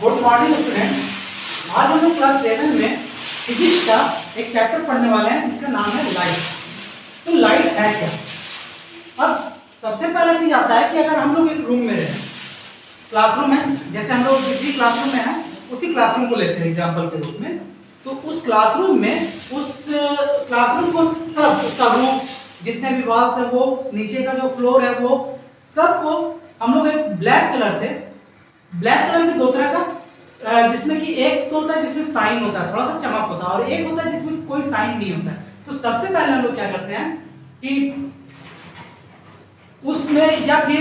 Good morning students. आज हम लोग क्लास 7 में फिजिक्स का एक चैप्टर पढ़ने वाले हैं जिसका नाम है लाइट। तो लाइट है क्या? अब सबसे पहला चीज आता है कि अगर हम लोग एक रूम में रहें, क्लासरूम है, जैसे हम लोग जिस भी क्लासरूम में हैं उसी क्लासरूम को लेते हैं एग्जाम्पल के रूप में। तो उस क्लासरूम में उस क्लासरूम को सब उसका रूम, जितने भी वॉल्स है वो, नीचे का जो फ्लोर है वो सबको हम लोग एक ब्लैक कलर की दो तरह का, जिसमें कि एक तो होता है जिसमें साइन होता है, थोड़ा सा चमक होता है, और एक होता है जिसमें कोई साइन नहीं होता है। तो सबसे पहले हम लोग क्या करते हैं कि उसमें, या फिर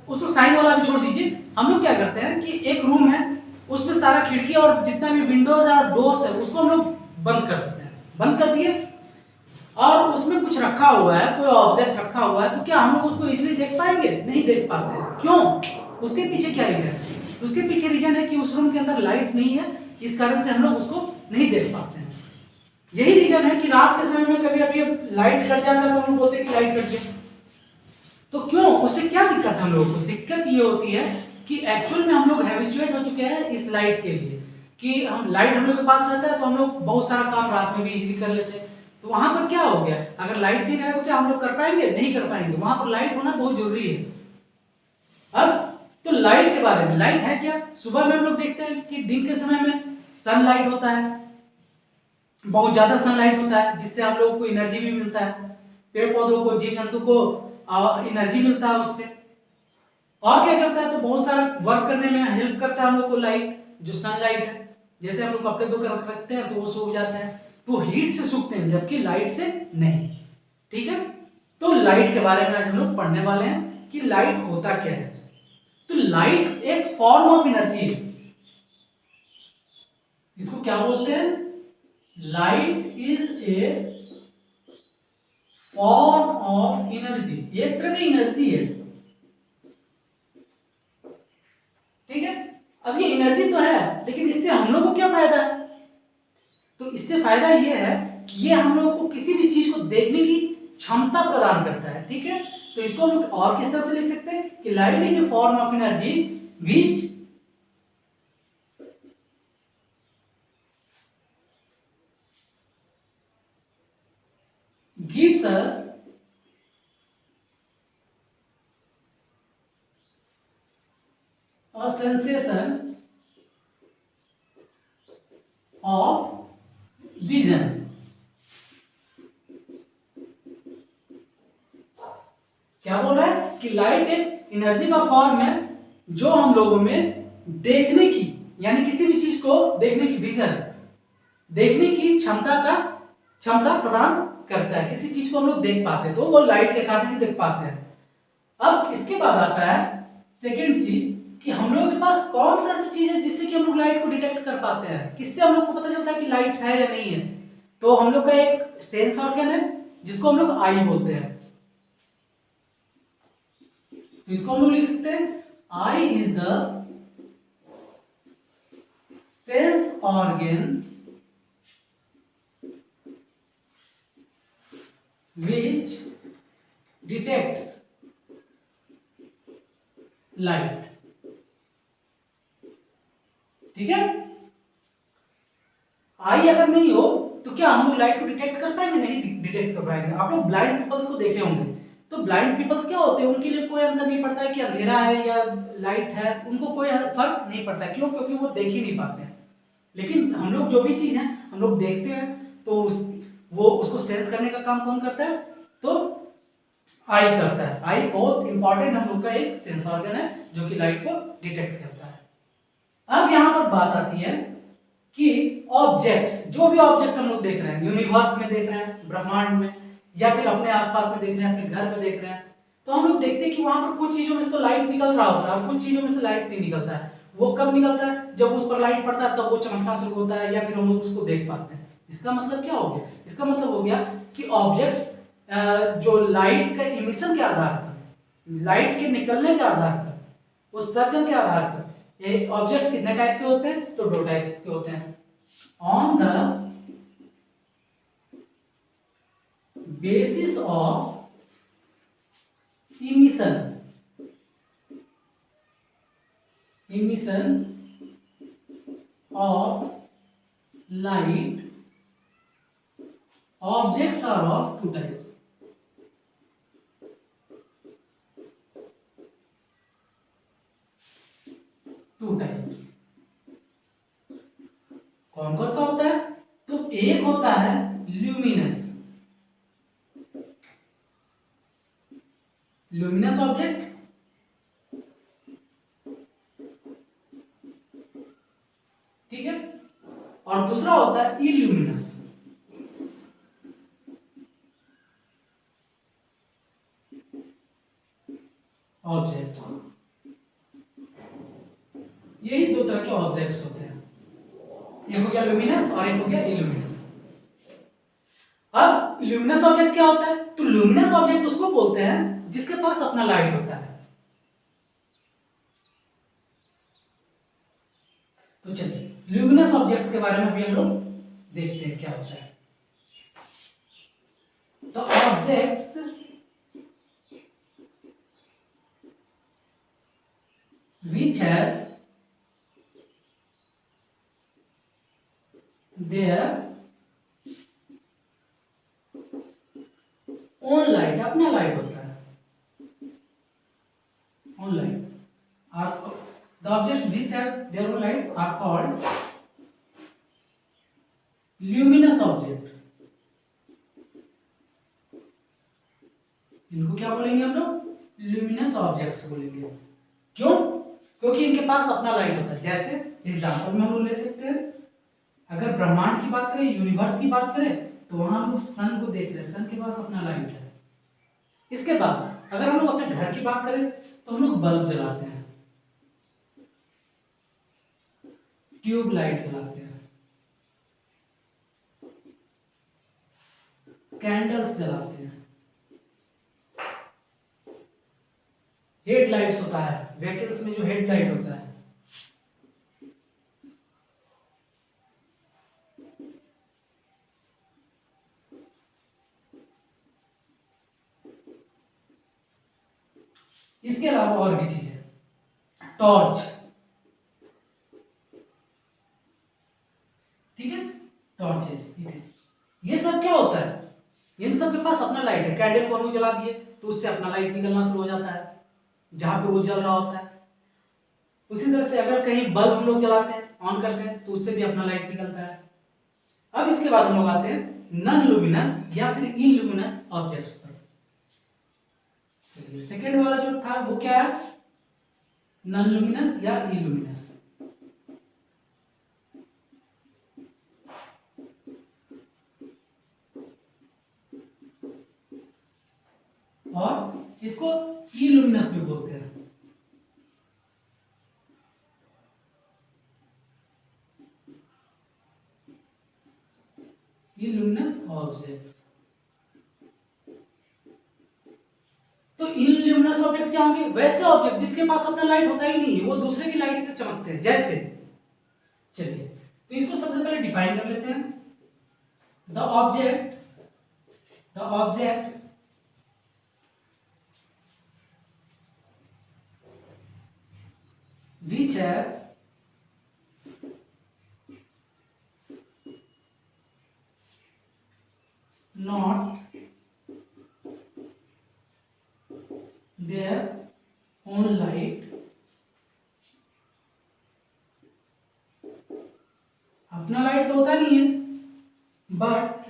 उसको साइन वाला भी छोड़ दीजिए, हम लोग क्या करते हैं कि एक रूम है उसमें सारा खिड़की और जितना भी विंडोज और डोर्स है उसको हम लोग बंद कर देते हैं। बंद कर दिए और उसमें कुछ रखा हुआ है, कोई ऑब्जेक्ट रखा हुआ है, तो क्या हम लोग उसको इजीली देख पाएंगे? नहीं देख पाते हैं। क्यों? उसके पीछे क्या रीजन है? उसके पीछे रीजन है कि उस रूम के अंदर लाइट नहीं है, इस कारण से हम लोग उसको नहीं देख पाते हैं। यही रीजन है कि रात के समय में कभी अभी लाइट कट जाता है तो हम लोग बोलते हैं कि लाइट कट गई। तो क्यों? उससे क्या दिक्कत है हम लोगों को? दिक्कत ये होती है कि एक्चुअल में हम लोग हैबिचुएट हो चुके हैं इस लाइट के लिए, कि हम लाइट हम लोग के पास रहता है तो हम लोग बहुत सारा काम रात में भी इजीली कर लेते हैं। तो वहां पर क्या हो गया, अगर लाइट नहीं रहेगा तो क्या हम लोग कर पाएंगे? नहीं कर पाएंगे। वहां पर लाइट होना बहुत जरूरी है। अब तो लाइट के बारे में, लाइट है क्या? सुबह में हम लोग देखते हैं कि दिन के समय में सनलाइट होता है, बहुत ज्यादा सनलाइट होता है, जिससे हम लोगों को एनर्जी भी मिलता है, पेड़ पौधों को, जीव जंतु को एनर्जी मिलता है उससे। और क्या करता है, तो बहुत सारा वर्क करने में हेल्प करता है हम लोग को लाइट, जो सनलाइट है। जैसे हम लोग कपड़े धोकर रखते हैं तो वो सूख जाते हैं, तो हीट से सूखते हैं, जबकि लाइट से नहीं। ठीक है, तो लाइट के बारे में आज हम लोग पढ़ने वाले हैं कि लाइट होता क्या है। तो लाइट एक फॉर्म ऑफ एनर्जी है। इसको क्या बोलते हैं? Light is a form of energy, एक तरह की एनर्जी है। ठीक है, अब ये एनर्जी तो है, लेकिन इससे हम लोग को क्या फायदा है? तो इससे फायदा ये है कि ये हम लोग को किसी भी चीज को देखने की क्षमता प्रदान करता है। ठीक है, तो इसको हम लोग और किस तरह से लिख सकते हैं कि light is a form of energy which gives us a sensation of vision। क्या बोल रहा है कि लाइट एक एनर्जी का फॉर्म है जो हम लोगों में देखने की, यानी किसी भी चीज को देखने की, विजन, देखने की क्षमता प्रदान करता है। किसी चीज को हम लोग देख पाते हैं तो वो लाइट के कारण ही देख पाते हैं। अब इसके बाद आता है सेकेंड चीज कि हम लोगों के पास कौन सा ऐसी चीज है जिससे कि हम लोग लाइट को डिटेक्ट कर पाते हैं। किससे हम लोग को पता चलता है कि लाइट है या नहीं है? तो हम लोग का एक सेंस ऑर्गन है जिसको हम लोग आई बोलते हैं। तो इसको हम लोग लिख सकते हैं eye is the sense organ which detects light। ठीक है, आई अगर नहीं हो तो क्या हम लोग लाइट को डिटेक्ट कर पाएंगे? नहीं डिटेक्ट कर पाएंगे। आप लोग ब्लाइंड पीपल्स को देखे होंगे, तो ब्लाइंड पीपल्स क्या होते हैं, उनके लिए कोई अंतर नहीं पड़ता है कि अंधेरा है या लाइट है, उनको कोई फर्क नहीं पड़ता है। क्यों? क्योंकि वो देख ही नहीं पाते हैं। लेकिन हम लोग जो भी चीज है हम लोग देखते हैं तो वो उसको सेंस करने का काम कौन करता है? तो आई करता है। आई बहुत इंपॉर्टेंट हम लोग का एक सेंस ऑर्गन है जो कि लाइट को डिटेक्ट करता है। अब यहां पर बात आती है कि ऑब्जेक्ट्स, जो भी ऑब्जेक्ट हम लोग देख रहे हैं, यूनिवर्स में देख रहे हैं, ब्रह्मांड में, या फिर अपने आसपास में देख रहे हैं, अपने घर में देख रहे हैं, तो हम लोग देखते हैं कि वहां पर कुछ चीजों में से तो लाइट निकल रहा होता है, कुछ चीजों में से लाइट नहीं निकलता है। वो कब निकलता है? जब उस पर लाइट पड़ता है तब वो चमकना शुरू होता है, या फिर हम लोग उसको देख पाते हैं। इसका मतलब क्या हो गया? इसका मतलब हो गया कि ऑब्जेक्ट्स जो लाइट का इमिशन के आधार पर, लाइट के निकलने के आधार पर, उत्सर्जन के आधार पर, ये ऑब्जेक्ट्स कितने टाइप के होते हैं? तो दो टाइप्स के होते हैं। On the basis of emission of light objects are of two types. Two types कौन कौन सा होता है? तो एक होता है ल्यूमिनस, ल्यूमिनस ऑब्जेक्ट, ठीक है, और दूसरा होता है इल्यूमिनस। ऑब्जेक्ट्स, यही दो तरह के ऑब्जेक्ट्स होते हैं, एक हो गया ल्यूमिनस और एक हो गया इल्यूमिनस। अब ल्यूमिनस ऑब्जेक्ट क्या होता है? तो ल्यूमिनस ऑब्जेक्ट उसको बोलते हैं जिसके पास अपना लाइट होता है। तो चलिए ल्यूमिनस ऑब्जेक्ट्स के बारे में भी हम लोग देखते हैं क्या होता है। तो objects which have their own light, अपना लाइट होता है, own light are the objects which have their own light are called luminous object। इनको क्या बोलेंगे हम लोग? luminous objects बोलेंगे। क्यों? क्योंकि इनके पास अपना लाइट होता है। जैसे एग्जांपल में हम लोग ले सकते हैं, अगर ब्रह्मांड की बात करें, यूनिवर्स की बात करें, तो वहां हम लोग सन को देख रहे हैं, सन के पास अपना लाइट है। इसके बाद अगर हम लोग अपने घर की बात करें तो हम लोग बल्ब जलाते हैं, ट्यूब लाइट जलाते हैं, कैंडल्स जलाते हैं, हेडलाइट्स होता है, व्हीकल्स में जो हेडलाइट होता है, इसके अलावा और भी चीजें, टॉर्च, ठीक है, टॉर्चेज, ये सब क्या होता है? इन सब के पास अपना लाइट है। कैंडल को हम लोग जला दिए तो उससे अपना लाइट निकलना शुरू हो जाता है जहां पे वो जल रहा होता है। उसी तरह से अगर कहीं बल्ब हम लोग जलाते हैं, ऑन करते हैं, तो उससे भी अपना लाइट निकलता है। अब इसके बाद हम लोग आते हैं नॉन लुमिनस या फिर इल्यूमिनस ऑब्जेक्ट्स पर। चलिए सेकेंड वाला जो था वो क्या है? नॉन लुमिनस या इल्यूमिनस। और इसको इल्यूमिनस भी बोलते हैं। इल्यूमिनस ऑब्जेक्ट्स। तो इल्यूमिनस ऑब्जेक्ट क्या होंगे? वैसे ऑब्जेक्ट जिनके पास अपना लाइट होता ही नहीं है, वो दूसरे की लाइट से चमकते हैं। जैसे चलिए तो इसको सबसे पहले डिफाइन कर लेते हैं। The objects which have not their own light, अपना लाइट तो होता नहीं है, but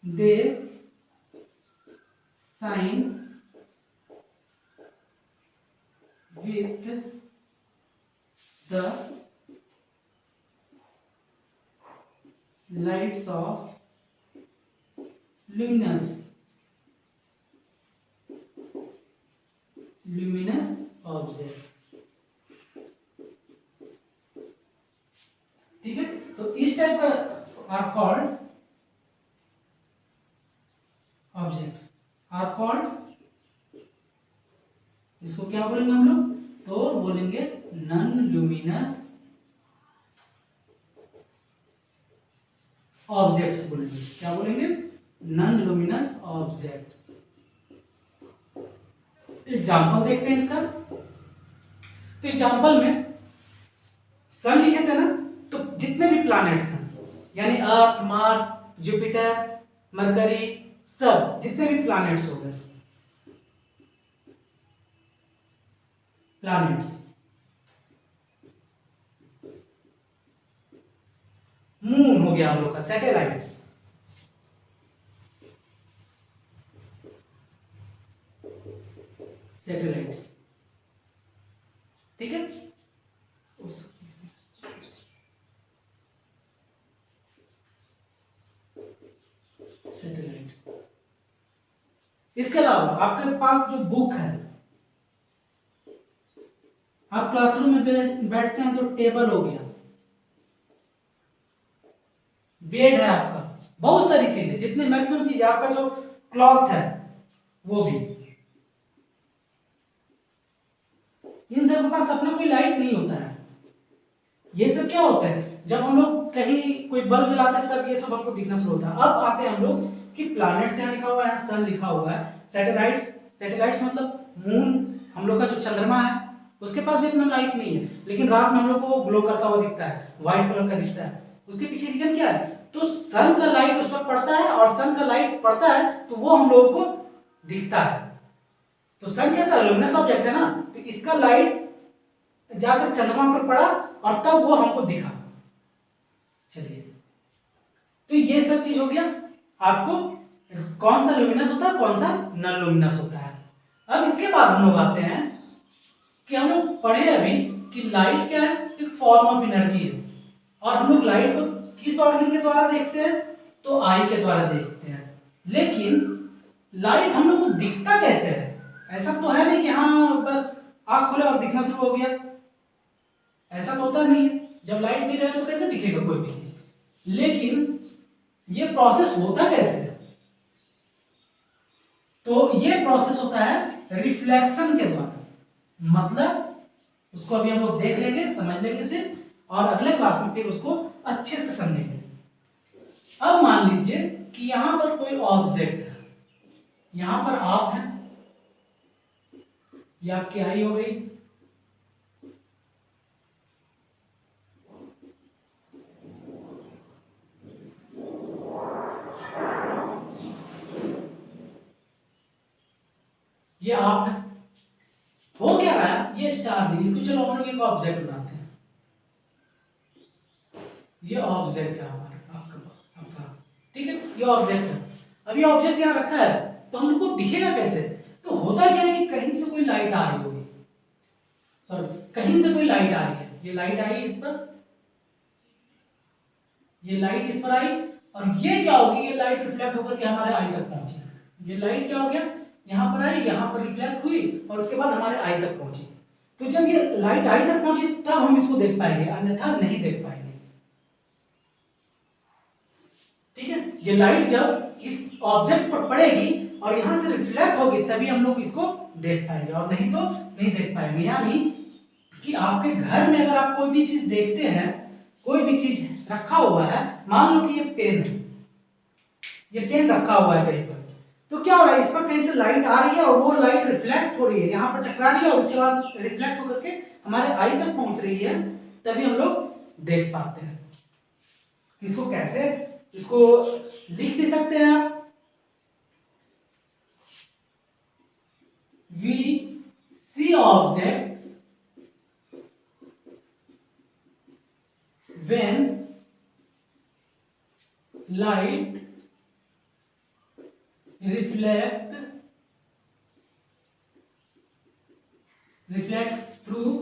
they shine with the lights of luminous objects। ठीक है, तो इस टाइप का are called objects, are called, इसको क्या बोलेंगे हम लोग? तो बोलेंगे नॉन लुमिनस ऑब्जेक्ट्स बोलेंगे। क्या बोलेंगे? Non luminous objects. एग्जाम्पल देखते हैं इसका। तो एग्जाम्पल में सन लिखे थे ना, तो जितने भी प्लैनेट्स हैं यानी अर्थ, मार्स, जुपिटर, मरकरी, सब जितने भी प्लैनेट्स हो गए, प्लैनेट्स, मून हो गया हम लोग का, सैटेलाइट्स, सैटेलाइट्स, ठीक है। सैटेलाइट्स। इसके अलावा आपके पास जो बुक है, आप क्लासरूम में बैठते हैं तो टेबल हो गया, बेड है आपका, बहुत सारी चीजें, जितने मैक्सिमम चीजें, आपका जो क्लॉथ है वो भी, इन सब के पास अपना कोई लाइट नहीं होता है। ये सब क्या होता है, जब हम लोग कहीं कोई बल्ब जलाते हैं तब ये सब हमको दिखना शुरू होता है। अब आते हैं हम लोग कि प्लैनेट्स यहाँ लिखा हुआ है, सन लिखा हुआ है, सैटेलाइट्स, सैटेलाइट्स मतलब मून, हम लोग का जो चंद्रमा है उसके पास भी इतना लाइट नहीं है, लेकिन रात में हम लोग को वो ग्लो करता हुआ दिखता है, व्हाइट कलर का दिखता है। उसके पीछे रीजन क्या है, तो सन का लाइट उस पर पड़ता है, और सन का लाइट पड़ता है तो वो हम लोगों को दिखता है। तो सन कैसा लुमिनस ऑब्जेक्ट है ना, तो इसका लाइट जाकर चंद्रमा पर पड़ा और तब वो हमको दिखा। चलिए, तो ये सब चीज हो गया आपको, कौन सा लुमिनस होता है, कौन सा नॉन लुमिनस होता है। अब इसके बाद हम लोग आते हैं कि हम लोग पढ़े अभी कि लाइट क्या है, एक फॉर्म ऑफ एनर्जी है, और हम लोग लाइट को किस ऑर्गन के द्वारा देखते हैं, तो आई के द्वारा देखते हैं। लेकिन लाइट हम लोग को दिखता कैसे है, ऐसा तो है नहीं कि हाँ बस आँख खोले और दिखना शुरू हो गया, ऐसा तो होता नहीं है। जब लाइट नहीं रहे तो कैसे दिखेगा कोई भी चीज। लेकिन ये प्रोसेस होता कैसे है, तो ये प्रोसेस होता है रिफ्लेक्शन के द्वारा। मतलब उसको अभी हम लोग देख लेंगे, समझ लेंगे सिर्फ, और अगले क्लास में फिर उसको अच्छे से समझेंगे। अब मान लीजिए कि यहां पर कोई ऑब्जेक्ट है, यहां पर आप है या क्या ही हो गई, ये आप है, हो क्या रहा है, ये स्टार भी, इसको चलो हम लोग एक ऑब्जेक्ट बनाते हैं, ये ऑब्जेक्ट है हमारा, आपका, ठीक है, ये ऑब्जेक्ट है। अब ये ऑब्जेक्ट यहाँ रखा है तो हमको दिखेगा कैसे, तो होता क्या है कि कहीं से कोई लाइट आ रही होगी, सॉरी कहीं से कोई लाइट आ रही है, ये लाइट आई इस पर, ये लाइट इस पर आई, और ये क्या होगी, ये लाइट रिफ्लेक्ट होकर के हमारे आई तक पहुंची। ये लाइट क्या हो गया, यहाँ पर आई, यहाँ पर रिफ्लेक्ट हुई और उसके बाद हमारे आई तक पहुंची। तो जब ये लाइट आई तक पहुंची तब हम इसको देख पाएंगे, अन्यथा नहीं देख पाएंगे। ठीक है, ये लाइट जब इस ऑब्जेक्ट पर पड़ेगी और यहां से रिफ्लेक्ट होगी तभी हम लोग इसको देख पाएंगे, और नहीं तो नहीं देख पाएंगे। यानी कि आपके घर में अगर आप कोई भी चीज देखते हैं, कोई भी चीज रखा हुआ है, मान लो कि ये पेन है, ये पेन रखा हुआ है कहीं पर, तो क्या हो रहा है, इस पर कहीं से लाइट आ रही है और वो लाइट रिफ्लेक्ट हो रही है, यहाँ पर टकरा रही है और उसके बाद रिफ्लेक्ट होकर के हमारे आई तक पहुंच रही है, तभी हम लोग देख पाते हैं। इसको कैसे, इसको लिख भी सकते हैं आप, we see objects when light reflects through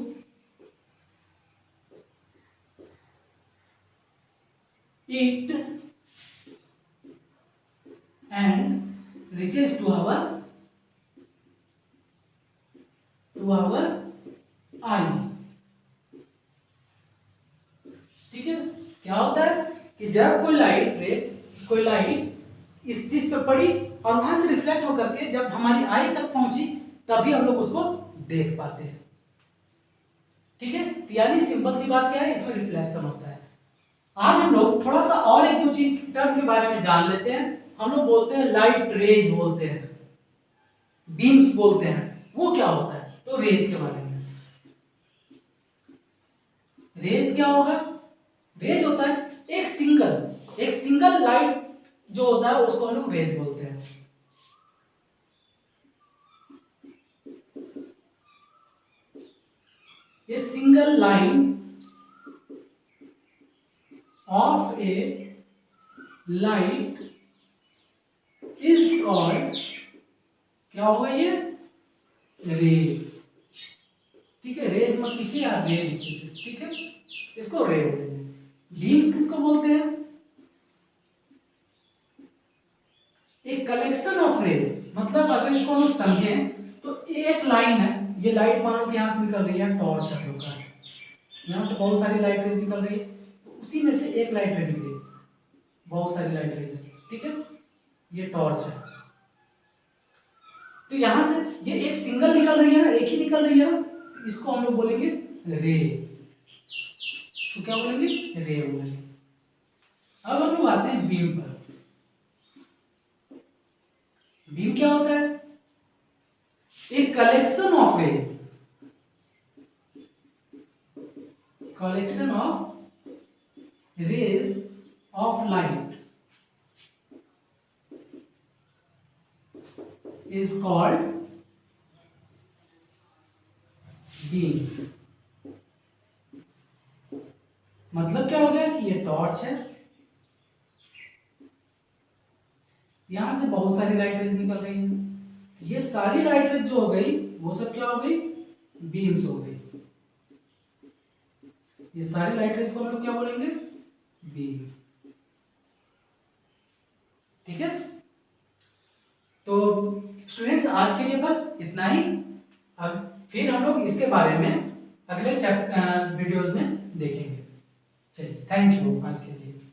it and reaches to our eye। ठीक है, क्या होता है कि जब कोई लाइट इस चीज पर पड़ी और वहां से रिफ्लेक्ट होकर के जब हमारी आई तक पहुंची तभी हम लोग उसको देख पाते हैं। ठीक है, तो यानी सिंपल सी बात क्या है, इसमें रिफ्लेक्शन होता है। आज हम लोग थोड़ा सा और एक दो चीज टर्म के बारे में जान लेते हैं। हम लोग बोलते हैं लाइट रेज, बोलते हैं बीम्स, बोलते हैं, वो क्या होता है, तो रेज के बारे में। रेज क्या होगा? रेज होता है एक सिंगल लाइट जो होता है उसको हम लोग रेज बोलते हैं। A single line of A light is called, क्या होगा ये? रे। ठीक है, रेज मत लिखिए यार, रे लिखिए, ठीक है, इसको रे बोलते हैं। बीम्स किसको बोलते हैं? एक कलेक्शन ऑफ रेज, मतलब अगर इसको हम समझें तो एक लाइन है, ये लाइट मान लो कि यहाँ से निकल रही है, टॉर्च है लोग का, यहाँ से बहुत सारी लाइट रेज निकल रही है, तो उसी में से एक लाइट रेज निकली, बहुत सारी लाइट रेज है, ठीक है, ये टॉर्च है। तो यहाँ से ये एक सिंगल निकल रही है ना, एक ही निकल रही है ना, तो इसको हम लोग बोलेंगे रे। इसको क्या बोलेंगे? रे बोलेंगे। अब हम लोग आते हैं बीम पर। बीम क्या होता है? एक collection of rays, collection of rays of light is called beam। मतलब क्या हो गया कि ये टॉर्च है, यहां से बहुत सारी लाइट रेज निकल रही है, ये सारी लाइट रेज जो हो गई वो सब क्या हो गई? बीम्स हो गई। ये सारी लाइट रेज को हम लोग क्या बोलेंगे? बीम्स। ठीक है, तो स्टूडेंट्स आज के लिए बस इतना ही। अब फिर हम लोग इसके बारे में अगले वीडियोस में देखेंगे। चलिए, थैंक यू आज के लिए।